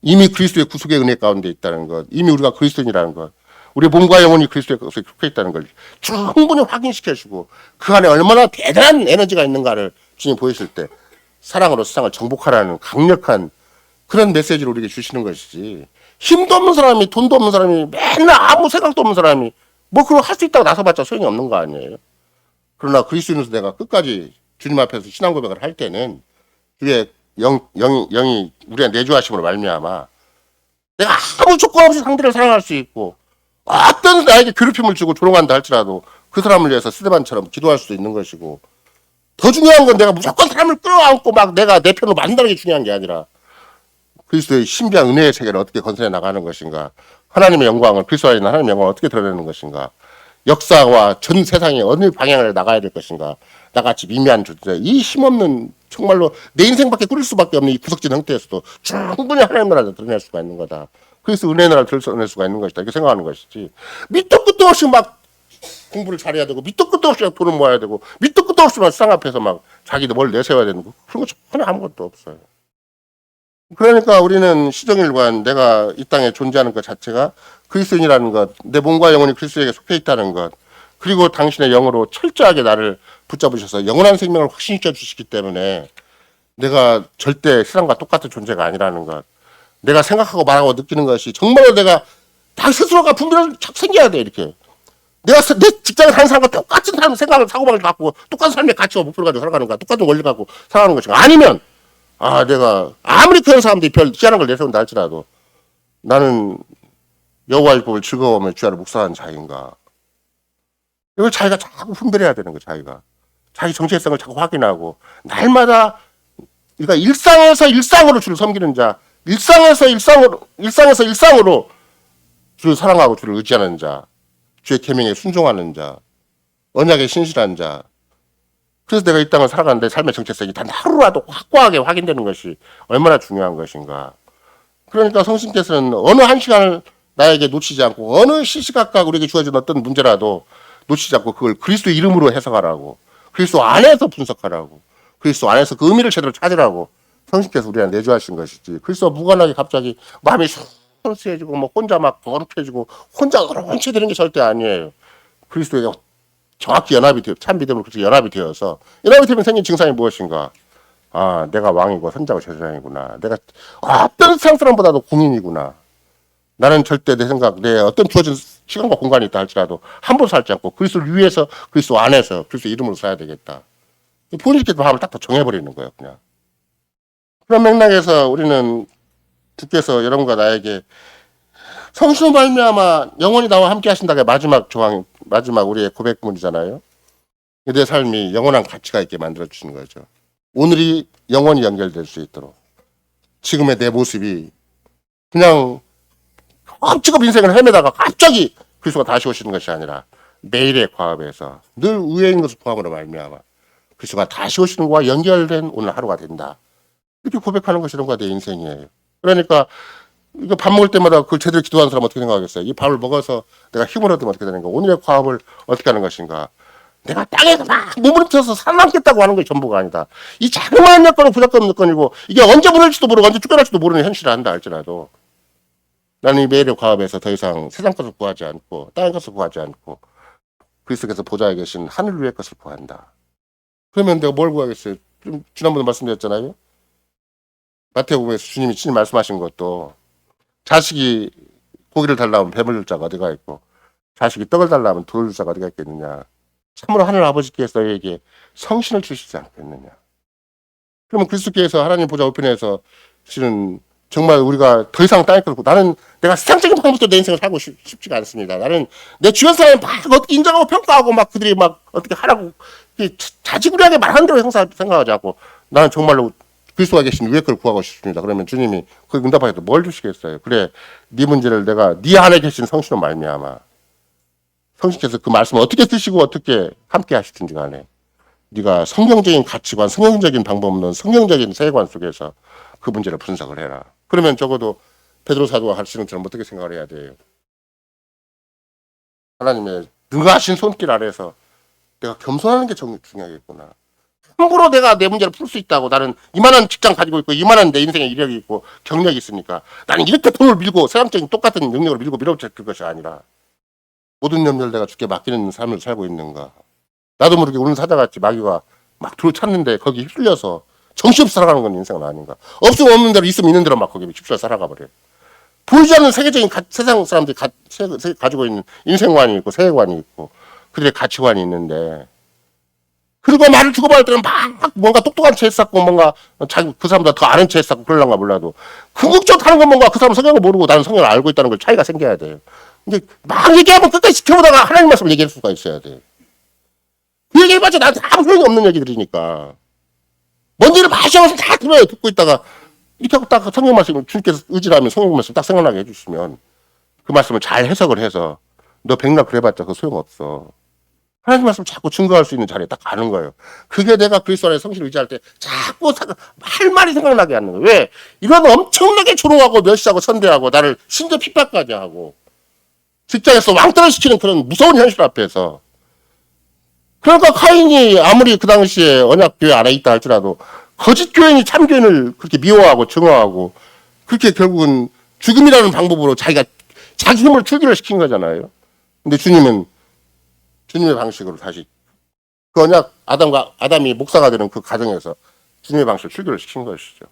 이미 그리스도의 구속의 은혜 가운데 있다는 것, 이미 우리가 그리스도인이라는 것, 우리 몸과 영혼이 그리스도의 것에 속해 있다는 걸 충분히 확인시켜주고 그 안에 얼마나 대단한 에너지가 있는가를 주님 보이실 때 사랑으로 세상을 정복하라는 강력한 그런 메시지를 우리에게 주시는 것이지. 힘도 없는 사람이, 돈도 없는 사람이, 맨날 아무 생각도 없는 사람이 뭐 그걸 할 수 있다고 나서봤자 소용이 없는 거 아니에요. 그러나 그리스도인으로서 내가 끝까지 주님 앞에서 신앙 고백을 할 때는 주의 영이 우리가 내주하심으로 말미암아 내가 아무 조건 없이 상대를 사랑할 수 있고 어떤 나에게 괴롭힘을 주고 조롱한다 할지라도 그 사람을 위해서 스데반처럼 기도할 수도 있는 것이고, 더 중요한 건 내가 무조건 사람을 끌어안고 막 내가 내 편으로 만드는 게 중요한 게 아니라 그리스도의 신비한 은혜의 세계를 어떻게 건설해 나가는 것인가, 하나님의 영광을, 그리스도 안에 있는 하나님의 영광을 어떻게 드러내는 것인가, 역사와 전 세상에 어느 방향을 나가야 될 것인가, 나같이 미미한 존재, 이 힘없는 정말로 내 인생밖에 꾸릴 수밖에 없는 이 구석진 형태에서도 충분히 하나님 나라를 드러낼 수가 있는 거다. 그래서 은혜의 나라를 드러낼 수가 있는 것이다. 이렇게 생각하는 것이지. 밑도 끝도 없이 막 공부를 잘해야 되고, 밑도 끝도 없이 돈을 모아야 되고, 밑도 끝도 없이 막 세상 앞에서 막 자기도 뭘 내세워야 되는 거, 그런 거 전혀 아무것도 없어요. 그러니까 우리는 시정일관, 내가 이 땅에 존재하는 것 자체가 그리스도인이라는 것, 내 몸과 영혼이 그리스도에게 속해 있다는 것, 그리고 당신의 영으로 철저하게 나를 붙잡으셔서 영원한 생명을 확신시켜 주시기 때문에 내가 절대 세상과 똑같은 존재가 아니라는 것, 내가 생각하고 말하고 느끼는 것이 정말로 내가 다 스스로가 분별을 착 생겨야 돼. 이렇게 내가 내 직장에 사는 사람과 똑같은 사람 생각을 사고방식을 갖고 똑같은 삶의 가치와 목표를 가지고 살아가는가, 똑같은 원리를 갖고 살아가는 것인가, 아니면 내가 아무리 그런 사람들이 별 희한한 걸 내세운다 할지라도 나는 여호와의 법을 즐거워하며 주야를 묵상하는 자인가. 이걸 자기가 자꾸 분별해야 되는 거야. 자기가 자기 정체성을 자꾸 확인하고 날마다, 그러니까 일상에서 일상으로 주를 섬기는 자, 일상에서 일상으로 주를 사랑하고 주를 의지하는 자, 주의 계명에 순종하는 자, 언약에 신실한 자. 그래서 내가 이 땅을 살아가는데 삶의 정체성이 단 하루라도 확고하게 확인되는 것이 얼마나 중요한 것인가. 그러니까 성신께서는 어느 한 시간을 나에게 놓치지 않고, 어느 시시각각 우리에게 주어진 어떤 문제라도 놓치지 않고 그걸 그리스도 이름으로 해석하라고, 그리스도 안에서 분석하라고, 그리스도 안에서 그 의미를 제대로 찾으라고 성신께서 우리한테 내주하신 것이지, 그리스도와 무관하게 갑자기 마음이 순수해지고 뭐 혼자 막 거룩해지고 혼자 어려운채 되는 게 절대 아니에요. 그리스도에게 정확히 연합이 되어, 참 믿음으로 그렇게 연합이 되어서, 연합이 되면 생긴 증상이 무엇인가? 내가 왕이고 선자고 제사장이구나. 내가 어떤 세상 사람보다도 공인이구나. 나는 절대 내 생각, 내 어떤 주어진 시간과 공간이 있다 할지라도 함부로 살지 않고 그리스도를 위해서, 그리스도 안에서 그리스도 이름으로 살아야 되겠다. 본인께 마음을 딱 정해버리는 거예요, 그냥. 그런 맥락에서 우리는 주께서 여러분과 나에게 성신으로 말미암아 영원히 나와 함께 하신다가 마지막 조항, 마지막 우리의 고백문이잖아요. 내 삶이 영원한 가치가 있게 만들어 주시는 거죠. 오늘이 영원히 연결될 수 있도록 지금의 내 모습이 그냥 끔찍한 인생을 헤매다가 갑자기 그리스도가 다시 오시는 것이 아니라 매일의 과업에서 늘 의에 있는 것을 포함으로 말미암아 그리스도가 다시 오시는 것과 연결된 오늘 하루가 된다. 이렇게 고백하는 것이 여러분과 내 인생이에요. 그러니까 이거 밥 먹을 때마다 그걸 제대로 기도하는 사람 어떻게 생각하겠어요? 이 밥을 먹어서 내가 힘을 얻으면 어떻게 되는가? 오늘의 과업을 어떻게 하는 것인가? 내가 땅에서 막 몸부림쳐서 살아남겠다고 하는 것이 전부가 아니다. 이 자그마한 여건은 부작금 여건이고, 이게 언제 무너질지도 모르고 언제 쫓겨날지도 모르는 현실을 한다 할지라도 나는 이 매일의 과업에서 더 이상 세상 것을 구하지 않고 땅의 것을 구하지 않고 그리스도께서 보좌에 계신 하늘 위의 것을 구한다. 그러면 내가 뭘 구하겠어요? 좀 지난번에 말씀드렸잖아요. 마태복음에서 주님이 친히 말씀하신 것도, 자식이 고기를 달라면 뱀을 줄 자가 어디가 있고 자식이 떡을 달라면 돌을 줄 자가 어디가 있겠느냐. 참으로 하늘 아버지께서 너희에게 성신을 주시지 않겠느냐. 그러면 그리스도께서 하나님 보좌 우편에서 실은 정말 우리가 더 이상 땅에 걸고, 나는 내가 세상적인 방법으로 내 인생을 살고 싶지가 않습니다. 나는 내 주변 사람이 막 어떻게 인정하고 평가하고 막 그들이 막 어떻게 하라고 자지구리하게 말하는 대로 생각하지 않고, 나는 정말로 그리스도가 계신 위의 걸 구하고 싶습니다. 그러면 주님이 그 응답하겠다. 뭘 주시겠어요? 그래, 네 문제를 내가 네 안에 계신 성신으로 말미암아, 성신께서 그 말씀을 어떻게 쓰시고 어떻게 함께 하시든지 간에 네가 성경적인 가치관, 성경적인 방법론, 성경적인 세계관 속에서 그 문제를 분석을 해라. 그러면 적어도 베드로 사도가 하시는 것처럼 어떻게 생각을 해야 돼요? 하나님의 능하신 손길 아래서 내가 겸손하는 게 중요하겠구나. 함부로 내가 내 문제를 풀 수 있다고, 나는 이만한 직장 가지고 있고 이만한 내 인생에 이력이 있고 경력이 있으니까 나는 이렇게 돈을 밀고 세상적인 똑같은 능력을 밀고 밀어붙일 것이 아니라 모든 염려를 내가 주께 맡기는 삶을 살고 있는가. 나도 모르게 오늘 사자같이 마귀가 막 들어찼는데 거기 휩쓸려서 정신없이 살아가는 건 인생은 아닌가. 없으면 없는 대로, 있으면 있는 대로 막 거기 휩쓸려 살아가 버려요. 보이지 않는 세계적인 세상 사람들이 가지고 있는 인생관이 있고 세계관이 있고 그들의 가치관이 있는데, 그리고 말을 주고받을 때는 막 뭔가 똑똑한 채 쌓고 뭔가 자기 그 사람보다 더 아는 채 쌓고 그러려는가 몰라도 궁극적으로 하는 건 뭔가 그 사람은 성경을 모르고 나는 성경을 알고 있다는 걸 차이가 생겨야 돼요. 근데 막 얘기하면 끝까지 지켜보다가 하나님 말씀을 얘기할 수가 있어야 돼요. 그 얘기 해봤자 나한테 아무 소용이 없는 얘기들이니까. 뭔 일을 마시면서 다 들어요. 듣고 있다가 이렇게 하고 딱 성경 말씀을 주님께서 의지라면 성경 말씀 딱 생각나게 해주시면 그 말씀을 잘 해석을 해서 너 백날 그래봤자 그 소용없어. 하나님 말씀 자꾸 증거할 수 있는 자리에 딱 가는 거예요. 그게 내가 그리스도 안에 성실을 의지할 때 자꾸 할 말이 생각나게 하는 거예요. 왜? 이런 엄청나게 조롱하고 멸시하고 선대하고 나를 심지어 핍박까지 하고 직장에서 왕따를 시키는 그런 무서운 현실 앞에서 그러니까 카인이 아무리 그 당시에 언약교회 안에 있다 할지라도 거짓 교인이 참 교인을 그렇게 미워하고 증오하고 그렇게 결국은 죽음이라는 방법으로 자기 힘을 출기를 시킨 거잖아요. 근데 주님은 주님의 방식으로 다시 그 언약 아담이 목사가 되는 그 과정에서 주님의 방식으로 출교를 시킨 것이죠.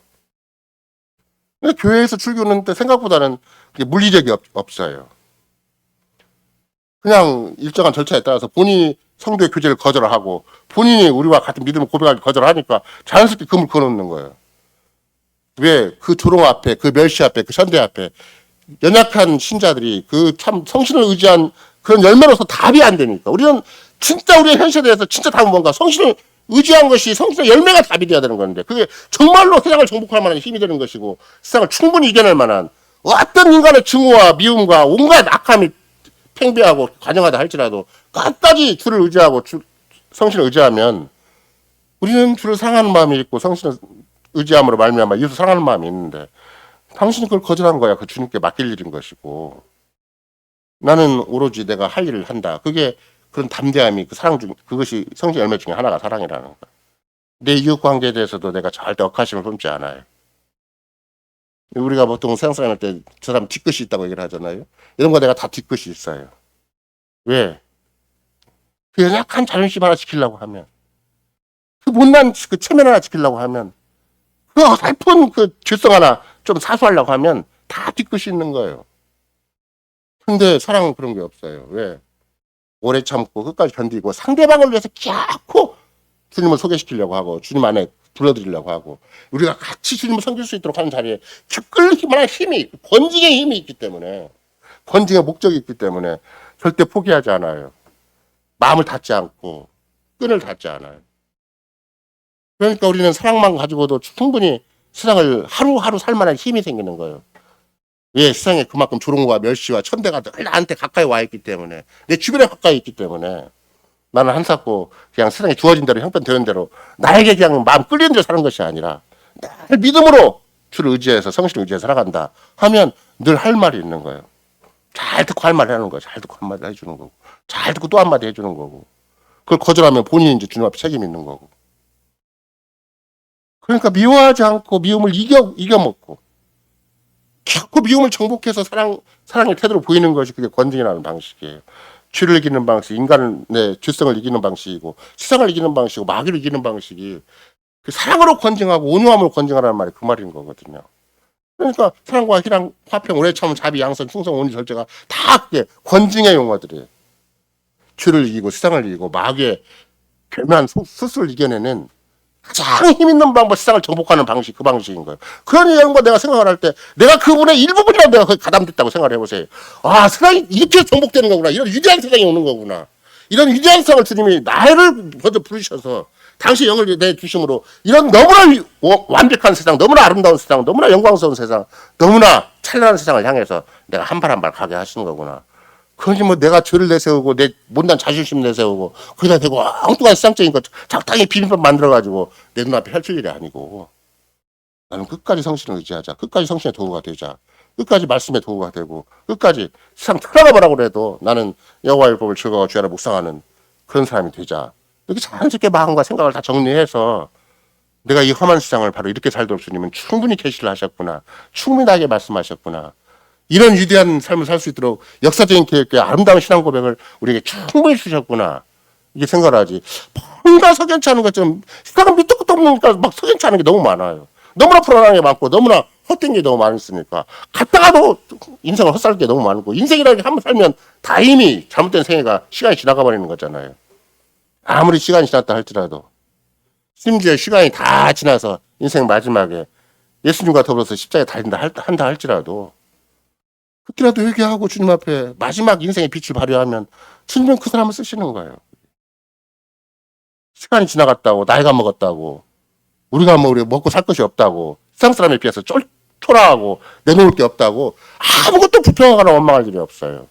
근데 교회에서 출교는 생각보다는 물리력이 없어요. 그냥 일정한 절차에 따라서 본인이 성도의 교제를 거절하고 본인이 우리와 같은 믿음을 고백하기 거절하니까 자연스럽게 금을 그어놓는 거예요. 왜? 그 조롱 앞에, 그 멸시 앞에, 그 선대 앞에 연약한 신자들이 그 참 성신을 의지한 그런 열매로서 답이 안 되니까 우리는 진짜 우리의 현실에 대해서 진짜 답은 뭔가 성신을 의지한 것이 성신의 열매가 답이 돼야 되는 건데 그게 정말로 세상을 정복할 만한 힘이 되는 것이고 세상을 충분히 이겨낼 만한 어떤 인간의 증오와 미움과 온갖 악함이 팽배하고 관영하다 할지라도 끝까지 주를 의지하고 성신을 의지하면 우리는 주를 사랑하는 마음이 있고 성신을 의지함으로 말미암아 예수 사랑하는 마음이 있는데 당신이 그걸 거절한 거야. 그 주님께 맡길 일인 것이고 나는 오로지 내가 할 일을 한다. 그게 그런 담대함이 그 사랑 중 그것이 성신 열매 중에 하나가 사랑이라는 거야. 내 이웃 관계에 대해서도 내가 절대 억하심을 품지 않아요. 우리가 보통 세상 사람 할 때 저 사람 뒤끝이 있다고 얘기를 하잖아요. 이런 거 내가 다 뒤끝이 있어요. 왜? 그 연약한 자존심 하나 지키려고 하면 그 못난 그 체면 하나 지키려고 하면 그 어설픈 그 죄성 하나 좀 사수하려고 하면 다 뒤끝이 있는 거예요. 근데 사랑은 그런 게 없어요. 왜? 오래 참고 끝까지 견디고 상대방을 위해서 자꾸 주님을 소개시키려고 하고 주님 안에 불러드리려고 하고 우리가 같이 주님을 섬길 수 있도록 하는 자리에 끌릴 만한 힘이 권징의 힘이 있기 때문에 권징의 목적이 있기 때문에 절대 포기하지 않아요. 마음을 닫지 않고 끈을 닫지 않아요. 그러니까 우리는 사랑만 가지고도 충분히 세상을 하루하루 살 만한 힘이 생기는 거예요. 왜? 세상에 그만큼 조롱과 멸시와 천대가 늘 나한테 가까이 와 있기 때문에 내 주변에 가까이 있기 때문에 나는 한사코 그냥 세상에 주어진 대로 형편되는 대로 나에게 그냥 마음 끌리는 대로 사는 것이 아니라 늘 믿음으로 주를 의지해서 성신을 의지해서 살아간다 하면 늘 할 말이 있는 거예요. 잘 듣고 할 말을 하는 거예요. 잘 듣고 한마디 해주는 거고 잘 듣고 또 한마디 해주는 거고 그걸 거절하면 본인이 이제 주님 앞에 책임 있는 거고 그러니까 미워하지 않고 미움을 이겨먹고 자꾸 미움을 정복해서 사랑의 태도를 보이는 것이 그게 권징이라는 방식이에요. 죄를 이기는 방식, 인간의 죄성을 이기는 방식이고 세상을 이기는 방식이고 마귀를 이기는 방식이 그 사랑으로 권징하고 온유함으로 권징하라는 말이 그 말인 거거든요. 그러니까 사랑과 희랑, 화평, 오래 참음, 자비, 양선, 충성, 온유, 절제가 다 그게 권징의 용어들이에요. 죄를 이기고 세상을 이기고 마귀의 괴묘한 스스로를 이겨내는 가장 힘 있는 방법, 세상을 정복하는 방식, 그 방식인 거예요. 그런 이런 거 내가 생각을 할 때, 내가 그분의 일부분이라도 내가 거기 가담됐다고 생각을 해보세요. 아, 세상이 이렇게 정복되는 거구나. 이런 위대한 세상이 오는 거구나. 이런 위대한 세상을 주님이 나를 먼저 부르셔서, 당시 영을 내주심으로, 이런 너무나 완벽한 세상, 너무나 아름다운 세상, 너무나 영광스러운 세상, 너무나 찬란한 세상을 향해서 내가 한 발 한 발 가게 하시는 거구나. 그러니 뭐 내가 죄를 내세우고 내 못난 자존심 내세우고 거기다 대고 엉뚱한 세상적인 거 적당히 비빔밥 만들어가지고 내 눈앞에 펼칠 일이 아니고 나는 끝까지 성신을 의지하자. 끝까지 성신의 도구가 되자. 끝까지 말씀의 도구가 되고 끝까지 세상 틀어가 보라고 그래도 나는 여호와의 율법을 즐거워 주야를 묵상하는 그런 사람이 되자. 이렇게 자연스럽게 마음과 생각을 다 정리해서 내가 이 험한 세상을 바로 이렇게 살도록 주님은 충분히 계시를 하셨구나. 충분히 나에게 말씀하셨구나. 이런 위대한 삶을 살 수 있도록 역사적인 계획과 아름다운 신앙 고백을 우리에게 충분히 주셨구나. 이게 생각을 하지. 뭔가 석연치 않은 것처럼 세상은 밑도 끝도 없으니까 막 석연치 않은 게 너무 많아요. 너무나 불안한 게 많고 너무나 헛된 게 너무 많으니까 갔다가도 인생을 헛살 게 너무 많고 인생이라는 게 한 번 살면 다 이미 잘못된 생애가 시간이 지나가 버리는 거잖아요. 아무리 시간이 지났다 할지라도 심지어 시간이 다 지나서 인생 마지막에 예수님과 더불어서 십자가에 달린다 한다 할지라도 그때라도 회개하고 주님 앞에 마지막 인생의 빛을 발휘하면 주님은 그 사람을 쓰시는 거예요. 시간이 지나갔다고, 나이가 먹었다고, 우리가 뭐 우리 먹고 살 것이 없다고, 세상 사람에 비해서 초라하고 내놓을 게 없다고 아무것도 불평하거나 원망할 일이 없어요.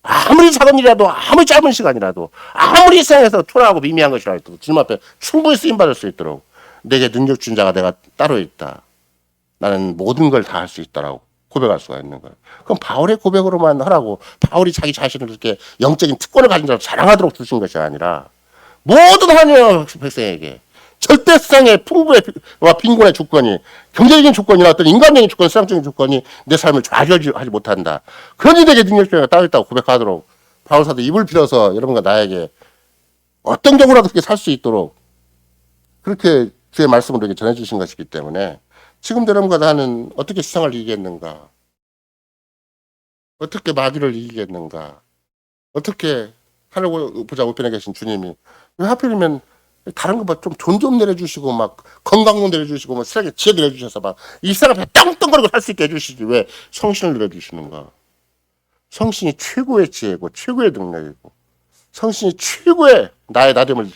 아무리 작은 일이라도, 아무리 짧은 시간이라도, 아무리 세상에서 초라하고 미미한 것이라도 주님 앞에 충분히 쓰임받을 수 있도록 내게 능력 준 자가 내가 따로 있다. 나는 모든 걸 다 할 수 있다라고 고백할 수가 있는 거예요. 그럼 바울의 고백으로만 하라고, 바울이 자기 자신을 그렇게 영적인 특권을 가진 자로 자랑하도록 주신 것이 아니라 모든 하나님의 백성에게 절대 세상의 풍부와 빈곤의 조건이, 경제적인 조건이나 어떤 인간적인 조건, 세상적인 조건이 내 삶을 좌지하지 못한다. 그런 이들에게 능력이 따로 있다고 고백하도록 바울사도 입을 빌어서 여러분과 나에게 어떤 경우라도 그렇게 살 수 있도록 그렇게 주의 말씀으로 이렇게 전해주신 것이기 때문에 지금 여러분과 나는 어떻게 세상을 이기겠는가? 어떻게 마귀를 이기겠는가? 어떻게 하늘 보자 우편에 계신 주님이 왜 하필이면 다른 거 좀 돈 좀 내려주시고 막 건강도 내려주시고 뭐 세상에 지혜 내려주셔서 막 이 사람 앞에 떵떵거리고 살 수 있게 해주시지 왜 성신을 내려주시는가? 성신이 최고의 지혜고 최고의 능력이고 성신이 최고의 나의 나됨을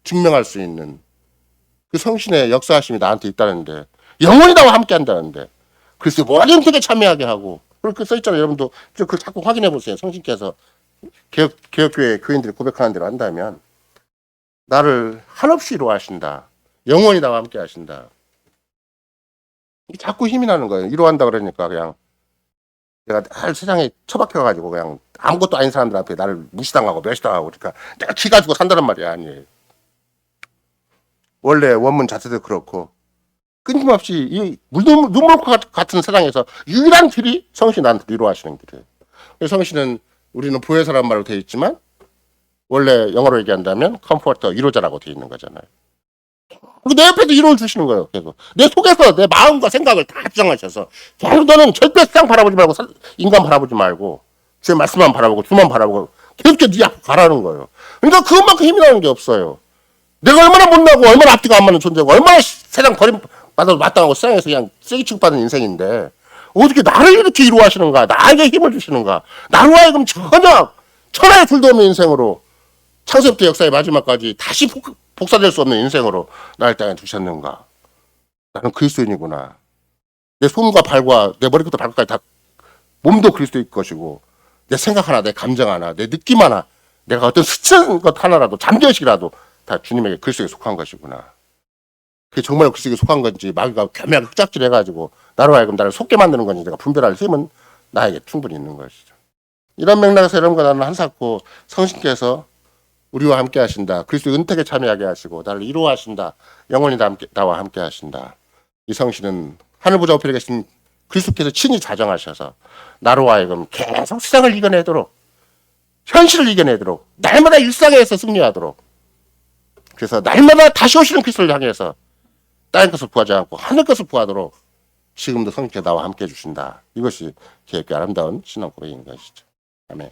증명할 수 있는 그 성신의 역사하심이 나한테 있다는데 영원히 나와 함께 한다는데 그래서 모든 되게 참여하게 하고 그렇게 써있잖아요. 여러분도 그걸 자꾸 확인해 보세요. 성신께서 개혁교회 교인들이 고백하는 대로 한다면 나를 한없이 이루하신다. 영원히 나와 함께 하신다. 자꾸 힘이 나는 거예요. 이루한다 그러니까 그냥 내가 늘 세상에 처박혀가지고 그냥 아무것도 아닌 사람들 앞에 나를 무시당하고 멸시당하고 그러니까 내가 기 가지고 산다는 말이 아니에요. 원래 원문 자체도 그렇고 끊임없이 이 눈물과 같은 세상에서 유일한 길이 성신 나한테 이루하시는 길이에요. 성신은 우리는 보혜사라는 말로 되어 있지만 원래 영어로 얘기한다면 컴포터, 위로자라고 되어 있는 거잖아요. 내 옆에도 위로를 주시는 거예요. 계속. 내 속에서 내 마음과 생각을 다 주장하셔서 계속 너는 절대 세상 바라보지 말고 인간 바라보지 말고 주의 말씀만 바라보고 주만 바라보고 계속 네 앞으로 가라는 거예요. 그러니까 그것만큼 힘이 나는 게 없어요. 내가 얼마나 못나고 얼마나 앞뒤가 안 맞는 존재고 얼마나 세상 버림받아도 마땅하고 세상에서 그냥 쓰기 취급받는 인생인데 어떻게 나를 이렇게 위로하시는가? 나에게 힘을 주시는가? 나로 하여금 전혀 천하의 둘도 없는 인생으로 창세부터 역사의 마지막까지 다시 복사될 수 없는 인생으로 나를 땅에 두셨는가? 나는 그리스도인이구나. 내 손과 발과 내 머리부터 발끝까지 다 몸도 그리스도일 것이고 내 생각 하나, 내 감정 하나, 내 느낌 하나, 내가 어떤 스치는 것 하나라도 잠재의식이라도 다 주님에게 그리스도에 속한 것이구나. 그게 정말 그리스도에 속한 건지 마귀가 겸하게 흑작질 해가지고 나로 하여금 나를 속게 만드는 건지 내가 분별할 힘은 나에게 충분히 있는 것이죠. 이런 맥락에서 여러분과 나는 한사코 성신께서 우리와 함께 하신다. 그리스도의 은택에 참여하게 하시고 나를 이루하신다. 영원히 나와 함께 하신다. 이 성신은 하늘보좌 우편에 계신 그리스도께서 친히 자정하셔서 나로 하여금 계속 세상을 이겨내도록 현실을 이겨내도록 날마다 일상에서 승리하도록 그래서 날마다 다시 오시는 그리스도를 향해서 땅의 것을 구하지 않고 하늘 것을 구하도록 지금도 성령께서 나와 함께 해주신다. 이것이 기획의 아름다운 신앙 고백인 것이죠. 아멘.